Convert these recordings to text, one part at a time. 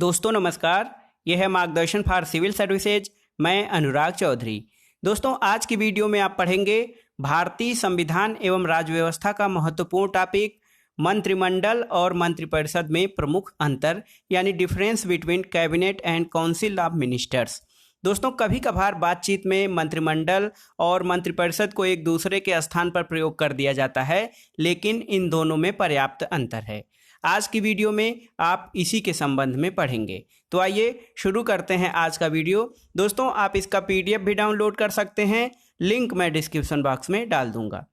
दोस्तों नमस्कार, यह है मार्गदर्शन फॉर सिविल सर्विसेज। मैं अनुराग चौधरी। दोस्तों आज की वीडियो में आप पढ़ेंगे भारतीय संविधान एवं राज्य व्यवस्था का महत्वपूर्ण टॉपिक मंत्रिमंडल और मंत्रिपरिषद में प्रमुख अंतर यानी difference between cabinet and council of ministers. दोस्तों कभी कभार बातचीत में मंत्रिमंडल और मंत्रिपरिषद को एक दूसरे के स्थान पर प्रयोग कर दिया जाता है, लेकिन इन दोनों में पर्याप्त अंतर है। आज की वीडियो में आप इसी के संबंध में पढ़ेंगे। तो आइए शुरू करते हैं आज का वीडियो। दोस्तों आप इसका पीडीएफ भी डाउनलोड कर सकते हैं, लिंक मैं डिस्क्रिप्शन बॉक्स में डाल दूंगा।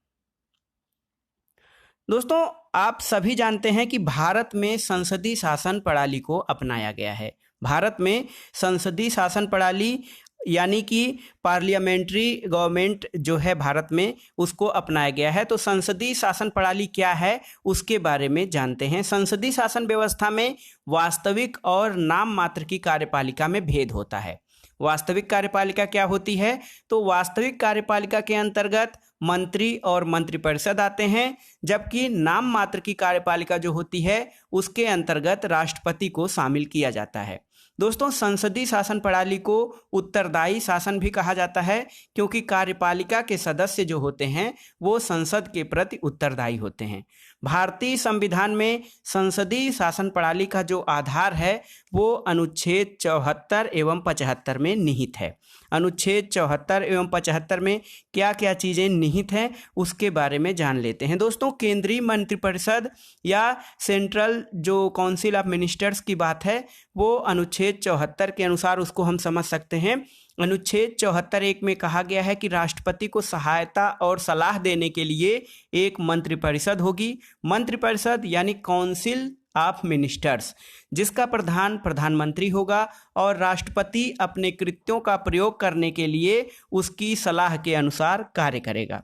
दोस्तों आप सभी जानते हैं कि भारत में संसदीय शासन प्रणाली को अपनाया गया है। भारत में संसदीय शासन प्रणाली यानी कि पार्लियामेंट्री गवर्नमेंट जो है भारत में, उसको अपनाया गया है। तो संसदीय शासन प्रणाली क्या है उसके बारे में जानते हैं। संसदीय शासन व्यवस्था में वास्तविक और नाम मात्र की कार्यपालिका में भेद होता है। वास्तविक कार्यपालिका क्या होती है? तो वास्तविक कार्यपालिका के अंतर्गत मंत्री और मंत्रिपरिषद आते हैं, जबकि नाम मात्र की कार्यपालिका जो होती है उसके अंतर्गत राष्ट्रपति को शामिल किया जाता है। दोस्तों संसदीय शासन प्रणाली को उत्तरदायी शासन भी कहा जाता है, क्योंकि कार्यपालिका के सदस्य जो होते हैं वो संसद के प्रति उत्तरदायी होते हैं। भारतीय संविधान में संसदीय शासन प्रणाली का जो आधार है वो अनुच्छेद 74 एवं 75 में निहित है। अनुच्छेद 74 एवं 75 में क्या क्या चीज़ें निहित हैं उसके बारे में जान लेते हैं। दोस्तों केंद्रीय मंत्रिपरिषद या सेंट्रल जो काउंसिल ऑफ मिनिस्टर्स की बात है वो अनुच्छेद 74 के अनुसार उसको हम समझ सकते हैं। अनुच्छेद 74(1) में कहा गया है कि राष्ट्रपति को सहायता और सलाह देने के लिए एक मंत्रिपरिषद होगी। मंत्रिपरिषद यानी काउंसिल ऑफ मिनिस्टर्स, जिसका प्रधान प्रधानमंत्री होगा और राष्ट्रपति अपने कृत्यों का प्रयोग करने के लिए उसकी सलाह के अनुसार कार्य करेगा।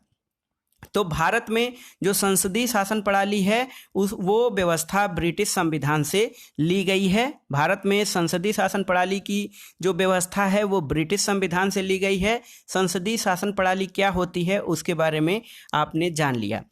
तो भारत में जो संसदीय शासन प्रणाली है वो व्यवस्था ब्रिटिश संविधान से ली गई है। भारत में संसदीय शासन प्रणाली की जो व्यवस्था है वो ब्रिटिश संविधान से ली गई है। संसदीय शासन प्रणाली क्या होती है उसके बारे में आपने जान लिया।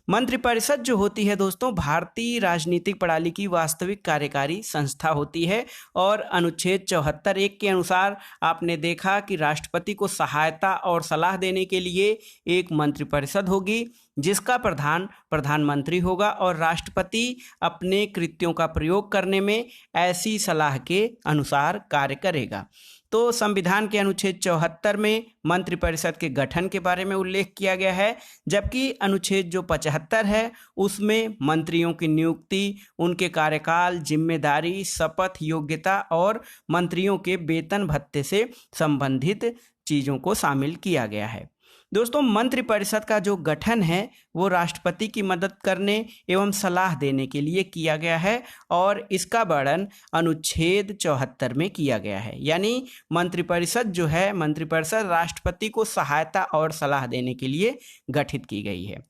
मंत्रिपरिषद जो होती है दोस्तों भारतीय राजनीतिक प्रणाली की वास्तविक कार्यकारी संस्था होती है और अनुच्छेद 74(1) के अनुसार आपने देखा कि राष्ट्रपति को सहायता और सलाह देने के लिए एक मंत्रिपरिषद होगी, जिसका प्रधान प्रधानमंत्री होगा और राष्ट्रपति अपने कृत्यों का प्रयोग करने में ऐसी सलाह के अनुसार कार्य करेगा। तो संविधान के अनुच्छेद 74 में मंत्रिपरिषद के गठन के बारे में उल्लेख किया गया है, जबकि अनुच्छेद जो 75 है उसमें मंत्रियों की नियुक्ति, उनके कार्यकाल, जिम्मेदारी, शपथ, योग्यता और मंत्रियों के वेतन भत्ते से संबंधित चीज़ों को शामिल किया गया है। दोस्तों मंत्रिपरिषद का जो गठन है वो राष्ट्रपति की मदद करने एवं सलाह देने के लिए किया गया है और इसका वर्णन अनुच्छेद 74 में किया गया है। यानी मंत्रिपरिषद जो है, मंत्रिपरिषद राष्ट्रपति को सहायता और सलाह देने के लिए गठित की गई है।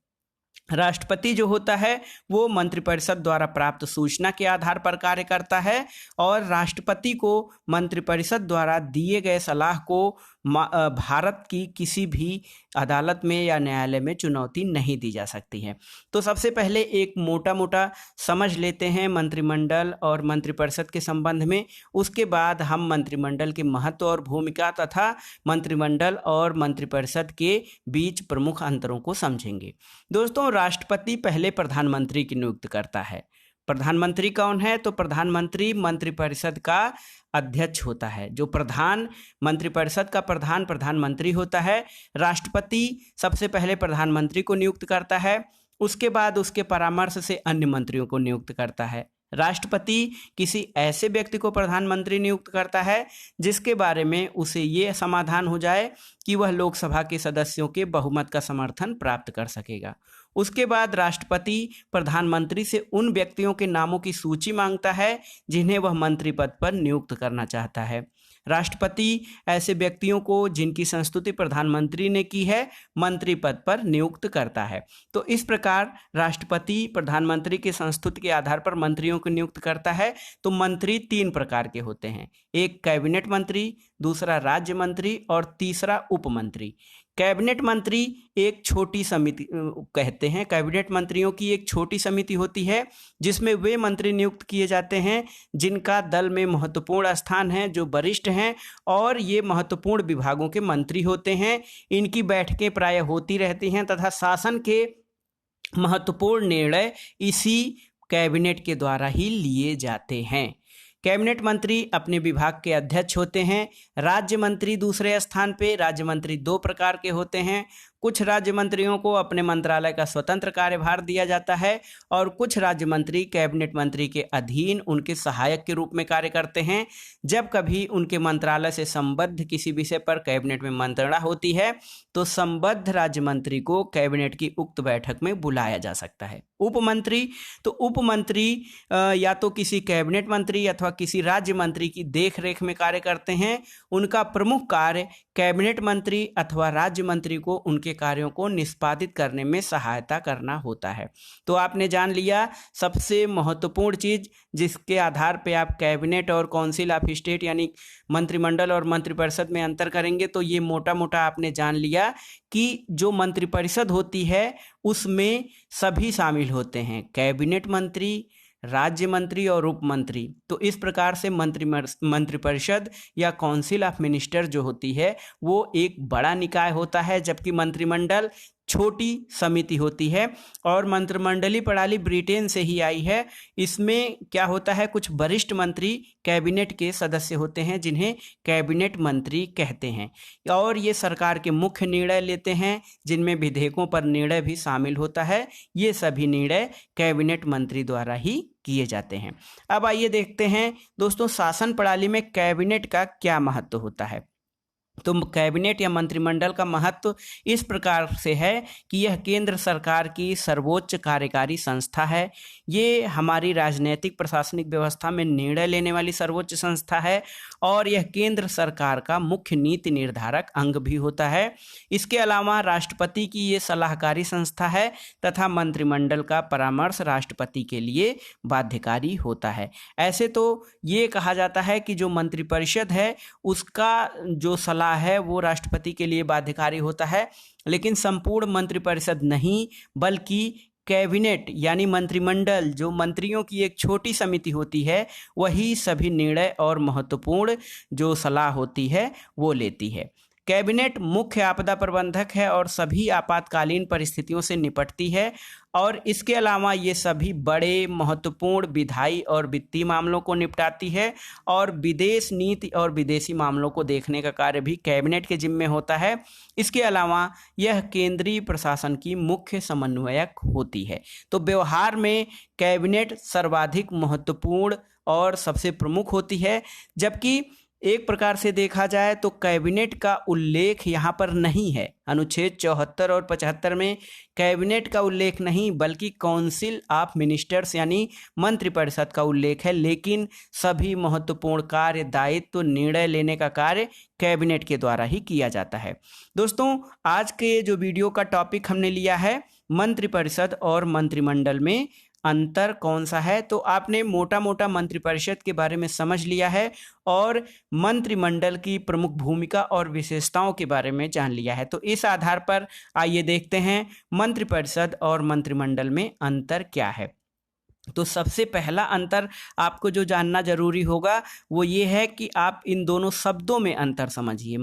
राष्ट्रपति जो होता है वो मंत्रिपरिषद द्वारा प्राप्त सूचना के आधार पर कार्य करता है और राष्ट्रपति को मंत्रिपरिषद द्वारा दिए गए सलाह को भारत की किसी भी अदालत में या न्यायालय में चुनौती नहीं दी जा सकती है। तो सबसे पहले एक मोटा समझ लेते हैं मंत्रिमंडल और मंत्रिपरिषद के संबंध में। उसके बाद हम मंत्रिमंडल के महत्व और भूमिका तथा मंत्रिमंडल और मंत्रिपरिषद के बीच प्रमुख अंतरों को समझेंगे। दोस्तों राष्ट्रपति पहले प्रधानमंत्री की नियुक्ति करता है। प्रधानमंत्री कौन है? तो प्रधानमंत्री मंत्रिपरिषद का अध्यक्ष होता है। जो प्रधान मंत्रिपरिषद का प्रधान प्रधानमंत्री होता है। राष्ट्रपति सबसे पहले प्रधानमंत्री को नियुक्त करता है, उसके बाद उसके परामर्श से अन्य मंत्रियों को नियुक्त करता है। राष्ट्रपति किसी ऐसे व्यक्ति को प्रधानमंत्री नियुक्त करता है जिसके बारे में उसे ये समाधान हो जाए कि वह लोकसभा के सदस्यों के बहुमत का समर्थन प्राप्त कर सकेगा। उसके बाद राष्ट्रपति प्रधानमंत्री से उन व्यक्तियों के नामों की सूची मांगता है जिन्हें वह मंत्री पद पर नियुक्त करना चाहता है। राष्ट्रपति ऐसे व्यक्तियों को जिनकी संस्तुति प्रधानमंत्री ने की है मंत्री पद पर नियुक्त करता है। तो इस प्रकार राष्ट्रपति प्रधानमंत्री के संस्तुति के आधार पर मंत्रियों को नियुक्त करता है। तो मंत्री 3 प्रकार के होते हैं। एक कैबिनेट मंत्री, दूसरा राज्य मंत्री और तीसरा उप मंत्री। कैबिनेट मंत्री एक छोटी समिति कहते हैं, कैबिनेट मंत्रियों की एक छोटी समिति होती है जिसमें वे मंत्री नियुक्त किए जाते हैं जिनका दल में महत्वपूर्ण स्थान है, जो वरिष्ठ हैं और ये महत्वपूर्ण विभागों के मंत्री होते हैं। इनकी बैठकें प्रायः होती रहती हैं तथा शासन के महत्वपूर्ण निर्णय इसी कैबिनेट के द्वारा ही लिए जाते हैं। कैबिनेट मंत्री अपने विभाग के अध्यक्ष होते हैं। राज्य मंत्री दूसरे स्थान पे। राज्य मंत्री दो प्रकार के होते हैं। कुछ राज्य मंत्रियों को अपने मंत्रालय का स्वतंत्र कार्यभार दिया जाता है और कुछ राज्य मंत्री कैबिनेट मंत्री के अधीन उनके सहायक के रूप में कार्य करते हैं। जब कभी उनके मंत्रालय से संबद्ध किसी विषय पर कैबिनेट में मंत्रणा होती है तो संबद्ध राज्य मंत्री को कैबिनेट की उक्त बैठक में बुलाया जा सकता है। उप मंत्री, तो उप मंत्री या तो किसी कैबिनेट मंत्री अथवा किसी राज्य मंत्री की देखरेख में कार्य करते हैं। उनका प्रमुख कार्य कैबिनेट मंत्री अथवा राज्य मंत्री को उनके कार्यों को निष्पादित करने में सहायता करना होता है। तो आपने जान लिया सबसे महत्वपूर्ण चीज जिसके आधार पे आप कैबिनेट और काउंसिल ऑफ स्टेट यानी मंत्रिमंडल और मंत्रिपरिषद में अंतर करेंगे। तो ये मोटा मोटा आपने जान लिया कि जो मंत्रिपरिषद होती है उसमें सभी शामिल होते हैं, कैबिनेट मंत्री, राज्य मंत्री और उप मंत्री। तो इस प्रकार से मंत्रिपरिषद या काउंसिल ऑफ मिनिस्टर जो होती है वो एक बड़ा निकाय होता है, जबकि मंत्रिमंडल छोटी समिति होती है। और मंत्रिमंडलीय प्रणाली ब्रिटेन से ही आई है। इसमें क्या होता है, कुछ वरिष्ठ मंत्री कैबिनेट के सदस्य होते हैं जिन्हें कैबिनेट मंत्री कहते हैं और ये सरकार के मुख्य निर्णय लेते हैं जिनमें विधेयकों पर निर्णय भी शामिल होता है। ये सभी निर्णय कैबिनेट मंत्री द्वारा ही किए जाते हैं। अब आइए देखते हैं दोस्तों शासन प्रणाली में कैबिनेट का क्या महत्व होता है। तो कैबिनेट या मंत्रिमंडल का महत्व इस प्रकार से है कि यह केंद्र सरकार की सर्वोच्च कार्यकारी संस्था है। ये हमारी राजनीतिक प्रशासनिक व्यवस्था में निर्णय लेने वाली सर्वोच्च संस्था है और यह केंद्र सरकार का मुख्य नीति निर्धारक अंग भी होता है। इसके अलावा राष्ट्रपति की ये सलाहकारी संस्था है तथा मंत्रिमंडल का परामर्श राष्ट्रपति के लिए बाध्यकारी होता है। ऐसे तो ये कहा जाता है कि जो मंत्रिपरिषद है उसका जो सलाह है वो राष्ट्रपति के लिए बाध्यकारी होता है, लेकिन संपूर्ण मंत्रिपरिषद नहीं बल्कि कैबिनेट यानी मंत्रिमंडल जो मंत्रियों की एक छोटी समिति होती है वही सभी निर्णय और महत्वपूर्ण जो सलाह होती है वो लेती है। कैबिनेट मुख्य आपदा प्रबंधक है और सभी आपातकालीन परिस्थितियों से निपटती है और इसके अलावा ये सभी बड़े महत्वपूर्ण विधायी और वित्तीय मामलों को निपटाती है और विदेश नीति और विदेशी मामलों को देखने का कार्य भी कैबिनेट के जिम्मे होता है। इसके अलावा यह केंद्रीय प्रशासन की मुख्य समन्वयक होती है। तो व्यवहार में कैबिनेट सर्वाधिक महत्वपूर्ण और सबसे प्रमुख होती है, जबकि एक प्रकार से देखा जाए तो कैबिनेट का उल्लेख यहाँ पर नहीं है। अनुच्छेद 74 और 75 में कैबिनेट का उल्लेख नहीं बल्कि काउंसिल ऑफ मिनिस्टर्स यानी मंत्रिपरिषद का उल्लेख है, लेकिन सभी महत्वपूर्ण कार्य दायित्व निर्णय लेने का कार्य कैबिनेट के द्वारा ही किया जाता है। दोस्तों आज के जो वीडियो का टॉपिक हमने लिया है मंत्रिपरिषद और मंत्रिमंडल में अंतर कौन सा है। तो आपने मोटा मोटा मंत्रिपरिषद के बारे में समझ लिया है और मंत्रिमंडल की प्रमुख भूमिका और विशेषताओं के बारे में जान लिया है। तो इस आधार पर आइए देखते हैं मंत्रिपरिषद और मंत्रिमंडल में अंतर क्या है। तो सबसे पहला अंतर आपको जो जानना जरूरी होगा वो ये है कि आप इन दोनों शब्दों में अंतर समझिए।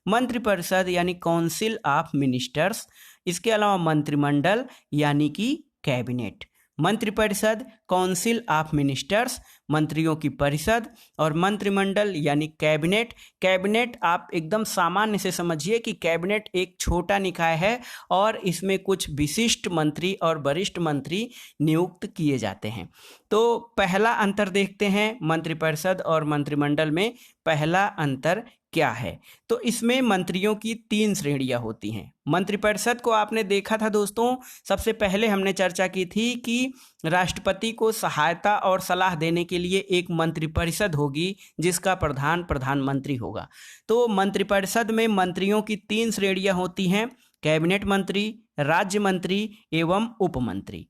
मंत्रिपरिषद यानी काउंसिल ऑफ मिनिस्टर्स, इसके अलावा मंत्रिमंडल यानी कि कैबिनेट। मंत्रिपरिषद काउंसिल ऑफ मिनिस्टर्स मंत्रियों की परिषद और मंत्रिमंडल यानी कैबिनेट। कैबिनेट आप एकदम सामान्य से समझिए कि कैबिनेट एक छोटा निकाय है और इसमें कुछ विशिष्ट मंत्री और वरिष्ठ मंत्री नियुक्त किए जाते हैं। तो पहला अंतर देखते हैं मंत्रिपरिषद और मंत्रिमंडल में पहला अंतर क्या है। तो इसमें मंत्रियों की 3 श्रेणियां होती हैं। मंत्रिपरिषद को आपने देखा था दोस्तों, सबसे पहले हमने चर्चा की थी कि राष्ट्रपति को सहायता और सलाह देने के लिए एक मंत्रिपरिषद होगी जिसका प्रधान प्रधानमंत्री होगा। तो मंत्रिपरिषद में मंत्रियों की 3 श्रेणियां होती हैं, कैबिनेट मंत्री, राज्य मंत्री एवं उप मंत्री।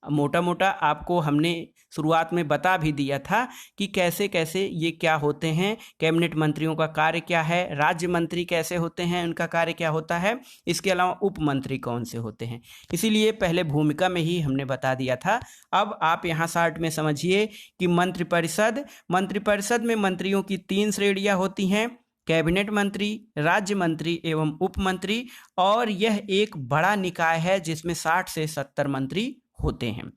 मोटा मोटा आपको हमने शुरुआत में बता भी दिया था कि कैसे कैसे ये क्या होते हैं, कैबिनेट मंत्रियों का कार्य क्या है, राज्य मंत्री कैसे होते हैं, उनका कार्य क्या होता है, इसके अलावा उप मंत्री कौन से होते हैं। इसीलिए पहले भूमिका में ही हमने बता दिया था। अब आप यहाँ शार्ट में समझिए कि मंत्रिपरिषद में मंत्रियों की 3 श्रेणियाँ होती हैं, कैबिनेट मंत्री, राज्य मंत्री एवं उप मंत्री, और यह एक बड़ा निकाय है जिसमें 60 से 70 मंत्री होते हैं।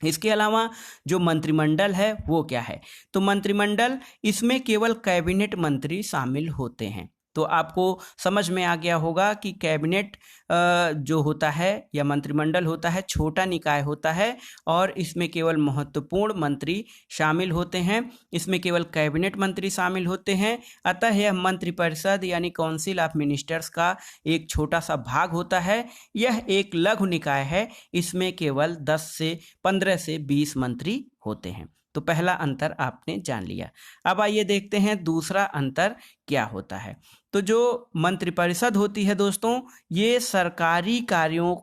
इसके अलावा जो मंत्रिमंडल है वो क्या है, तो मंत्रिमंडल, इसमें केवल कैबिनेट मंत्री शामिल होते हैं। तो आपको समझ में आ गया होगा कि कैबिनेट जो होता है या मंत्रिमंडल होता है छोटा निकाय होता है और इसमें केवल महत्वपूर्ण मंत्री शामिल होते हैं, इसमें केवल कैबिनेट मंत्री शामिल होते हैं। अतः यह मंत्रिपरिषद यानी काउंसिल ऑफ मिनिस्टर्स का एक छोटा सा भाग होता है। यह एक लघु निकाय है, इसमें केवल 15 से 20 मंत्री होते हैं। तो पहला अंतर आपने जान लिया। अब आइए देखते हैं दूसरा अंतर क्या होता है। तो जो मंत्रिपरिषद होती है दोस्तों, ये सरकारी कार्यों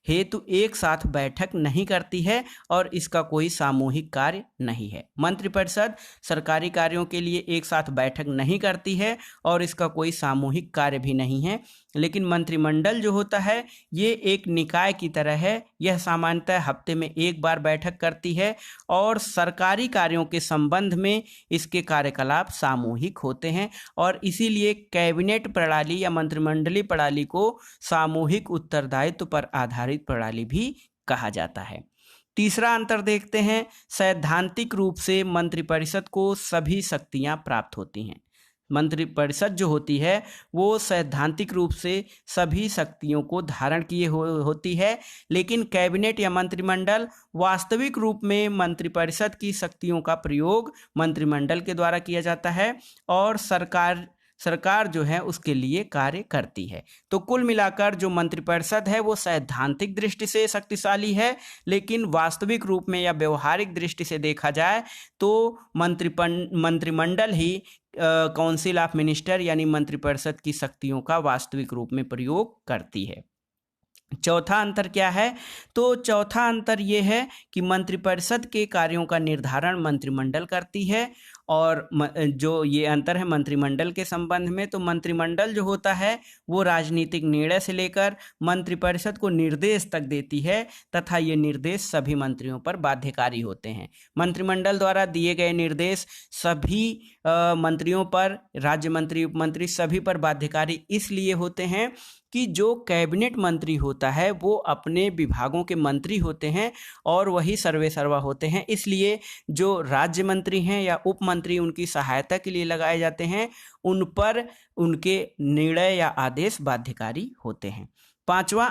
हेतु एक साथ बैठक नहीं करती है और इसका कोई सामूहिक कार्य नहीं है। मंत्रिपरिषद सरकारी कार्यों के लिए एक साथ बैठक नहीं करती है और इसका कोई सामूहिक कार्य भी नहीं है। लेकिन मंत्रिमंडल जो होता है ये एक निकाय की तरह है। यह सामान्यतः हफ्ते में एक बार बैठक करती है और सरकारी कार्यों के संबंध में इसके कार्यकलाप सामूहिक होते हैं और इसीलिए कैबिनेट प्रणाली या मंत्रिमंडलीय प्रणाली को सामूहिक उत्तरदायित्व पर आधारित प्रणाली भी कहा जाता है। तीसरा अंतर देखते हैं, सैद्धांतिक रूप से मंत्रिपरिषद को सभी शक्तियां प्राप्त होती हैं। मंत्रिपरिषद जो होती है वो सैद्धांतिक रूप से सभी शक्तियों को धारण किए होती है, लेकिन कैबिनेट या मंत्रिमंडल वास्तविक रूप में मंत्रिपरिषद की शक्तियों का प्रयोग मंत्रिमंडल के द्वारा किया जाता है और सरकार जो है उसके लिए कार्य करती है। तो कुल मिलाकर जो मंत्रिपरिषद है वो सैद्धांतिक दृष्टि से शक्तिशाली है, लेकिन वास्तविक रूप में या व्यवहारिक दृष्टि से देखा जाए तो मंत्रिमंडल ही काउंसिल ऑफ मिनिस्टर यानी मंत्रिपरिषद की शक्तियों का वास्तविक रूप में प्रयोग करती है। चौथा अंतर क्या है, तो चौथा अंतर ये है कि मंत्रिपरिषद के कार्यों का निर्धारण मंत्रिमंडल करती है और जो ये अंतर है मंत्रिमंडल के संबंध में, तो मंत्रिमंडल जो होता है वो राजनीतिक निर्णय से लेकर मंत्रिपरिषद को निर्देश तक देती है तथा ये निर्देश सभी मंत्रियों पर बाध्यकारी होते हैं। मंत्रिमंडल द्वारा दिए गए निर्देश सभी मंत्रियों पर, राज्य मंत्री, उप मंत्री सभी पर बाध्यकारी इसलिए होते हैं कि जो कैबिनेट मंत्री होता है वो अपने विभागों के मंत्री होते हैं और वही सर्वेसर्वा होते हैं। इसलिए जो राज्य मंत्री हैं या उप मंत्री उनकी सहायता के लिए लगाए जाते हैं, उन पर उनके निर्णय या आदेश बाध्यकारी होते हैं। पांचवा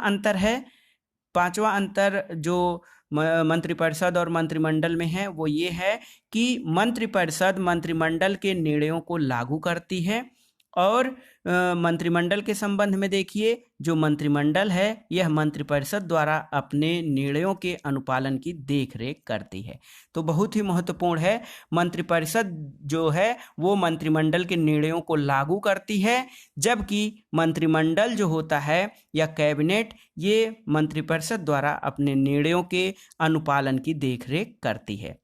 अंतर जो मंत्रिपरिषद और मंत्रिमंडल में है वो ये है कि मंत्रिपरिषद मंत्रिमंडल के निर्णयों को लागू करती है और मंत्रिमंडल के संबंध में देखिए, जो मंत्रिमंडल है यह मंत्रिपरिषद द्वारा अपने निर्णयों के अनुपालन की देखरेख करती है। तो बहुत ही महत्वपूर्ण है, मंत्रिपरिषद जो है वो मंत्रिमंडल के निर्णयों को लागू करती है, जबकि मंत्रिमंडल जो होता है या कैबिनेट ये मंत्रिपरिषद द्वारा अपने निर्णयों के अनुपालन की देखरेख करती है।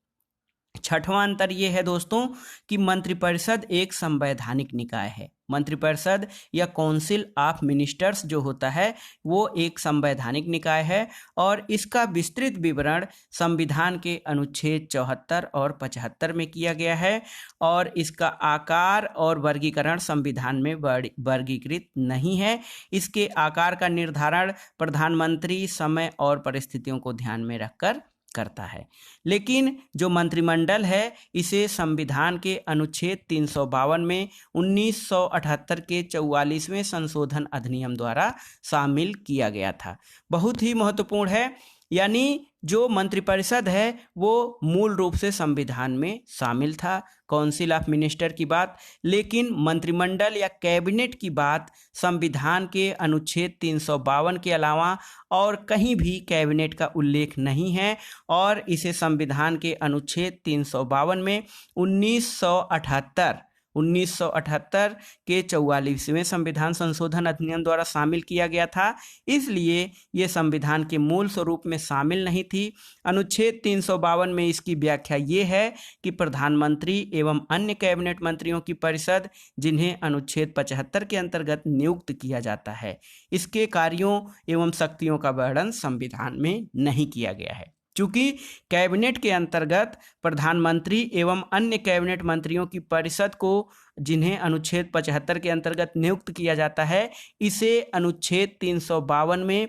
छठवां अंतर ये है दोस्तों कि मंत्रिपरिषद एक संवैधानिक निकाय है। मंत्रिपरिषद या काउंसिल ऑफ मिनिस्टर्स जो होता है वो एक संवैधानिक निकाय है और इसका विस्तृत विवरण संविधान के अनुच्छेद 74 और 75 में किया गया है और इसका आकार और वर्गीकरण संविधान में वर्गीकृत नहीं है। इसके आकार का निर्धारण प्रधानमंत्री समय और परिस्थितियों को ध्यान में रखकर करता है। लेकिन जो मंत्रिमंडल है इसे संविधान के अनुच्छेद 352 में 1978 के 44वें संशोधन अधिनियम द्वारा शामिल किया गया था। बहुत ही महत्वपूर्ण है, यानी जो मंत्रिपरिषद है वो मूल रूप से संविधान में शामिल था, काउंसिल ऑफ मिनिस्टर की बात, लेकिन मंत्रिमंडल या कैबिनेट की बात संविधान के अनुच्छेद 352 के अलावा और कहीं भी कैबिनेट का उल्लेख नहीं है और इसे संविधान के अनुच्छेद 352 में 1978 1978 के 44वें संविधान संशोधन अधिनियम द्वारा शामिल किया गया था, इसलिए ये संविधान के मूल स्वरूप में शामिल नहीं थी। अनुच्छेद 352 में इसकी व्याख्या ये है कि प्रधानमंत्री एवं अन्य कैबिनेट मंत्रियों की परिषद, जिन्हें अनुच्छेद 75 के अंतर्गत नियुक्त किया जाता है, इसके कार्यों एवं शक्तियों का वर्णन संविधान में नहीं किया गया है। चूंकि कैबिनेट के अंतर्गत प्रधानमंत्री एवं अन्य कैबिनेट मंत्रियों की परिषद को, जिन्हें अनुच्छेद 75 के अंतर्गत नियुक्त किया जाता है, इसे अनुच्छेद 352 में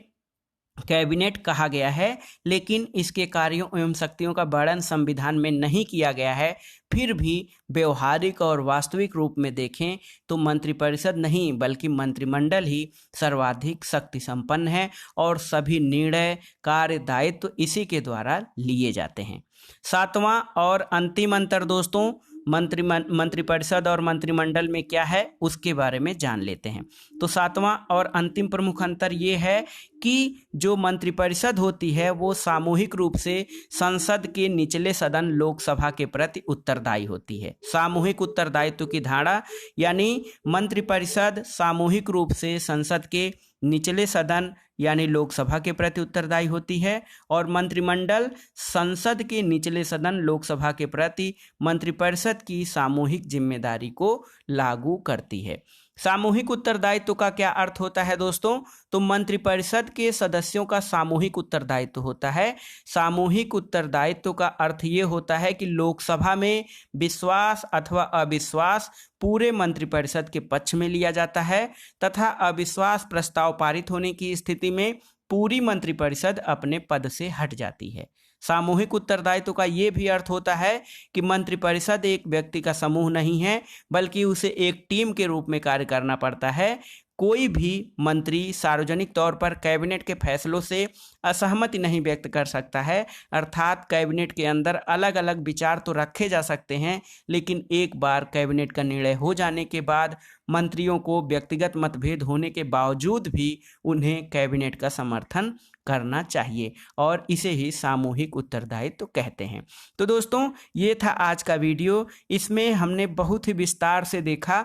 कैबिनेट कहा गया है, लेकिन इसके कार्यों एवं शक्तियों का वर्णन संविधान में नहीं किया गया है। फिर भी व्यवहारिक और वास्तविक रूप में देखें तो मंत्रिपरिषद नहीं बल्कि मंत्रिमंडल ही सर्वाधिक शक्ति संपन्न है और सभी निर्णय, कार्य, दायित्व इसी के द्वारा लिए जाते हैं। सातवां और अंतिम अंतर दोस्तों मंत्रिपरिषद और मंत्रिमंडल में क्या है उसके बारे में जान लेते हैं। तो सातवां और अंतिम प्रमुख अंतर ये है कि जो मंत्रिपरिषद होती है वो सामूहिक रूप से संसद के निचले सदन लोकसभा के प्रति उत्तरदायी होती है। सामूहिक उत्तरदायित्व की धारणा, यानी मंत्रिपरिषद सामूहिक रूप से संसद के निचले सदन यानी लोकसभा के प्रति उत्तरदायी होती है और मंत्रिमंडल संसद के निचले सदन लोकसभा के प्रति मंत्रिपरिषद की सामूहिक जिम्मेदारी को लागू करती है। सामूहिक उत्तरदायित्व का क्या अर्थ होता है दोस्तों? तो मंत्रिपरिषद के सदस्यों का सामूहिक उत्तरदायित्व होता है। सामूहिक उत्तरदायित्व का अर्थ ये होता है कि लोकसभा में विश्वास अथवा अविश्वास पूरे मंत्रिपरिषद के पक्ष में लिया जाता है तथा अविश्वास प्रस्ताव पारित होने की स्थिति में पूरी मंत्रिपरिषद अपने पद से हट जाती है। सामूहिक उत्तरदायित्व का ये भी अर्थ होता है कि मंत्रिपरिषद एक व्यक्ति का समूह नहीं है बल्कि उसे एक टीम के रूप में कार्य करना पड़ता है। कोई भी मंत्री सार्वजनिक तौर पर कैबिनेट के फैसलों से असहमति नहीं व्यक्त कर सकता है, अर्थात कैबिनेट के अंदर अलग अलग विचार तो रखे जा सकते हैं, लेकिन एक बार कैबिनेट का निर्णय हो जाने के बाद मंत्रियों को व्यक्तिगत मतभेद होने के बावजूद भी उन्हें कैबिनेट का समर्थन करना चाहिए और इसे ही सामूहिक उत्तरदायित्व कहते हैं। तो दोस्तों ये था आज का वीडियो। इसमें हमने बहुत ही विस्तार से देखा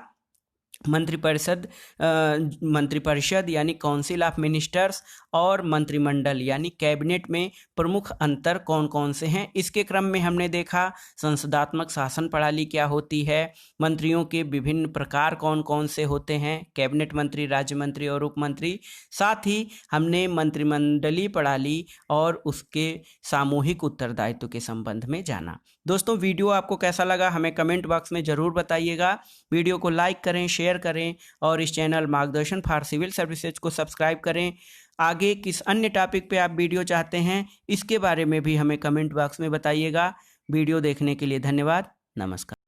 मंत्रिपरिषद यानी काउंसिल ऑफ मिनिस्टर्स और मंत्रिमंडल यानी कैबिनेट में प्रमुख अंतर कौन कौन से हैं। इसके क्रम में हमने देखा संसदात्मक शासन प्रणाली क्या होती है, मंत्रियों के विभिन्न प्रकार कौन कौन से होते हैं, कैबिनेट मंत्री, राज्य मंत्री और उप मंत्री। साथ ही हमने मंत्रिमंडलीय प्रणाली और उसके सामूहिक उत्तरदायित्व के संबंध में जाना। दोस्तों वीडियो आपको कैसा लगा हमें कमेंट बॉक्स में ज़रूर बताइएगा। वीडियो को लाइक करें, शेयर करें और इस चैनल मार्गदर्शन फॉर सिविल सर्विसेज को सब्सक्राइब करें। आगे किस अन्य टॉपिक पे आप वीडियो चाहते हैं इसके बारे में भी हमें कमेंट बॉक्स में बताइएगा। वीडियो देखने के लिए धन्यवाद। नमस्कार।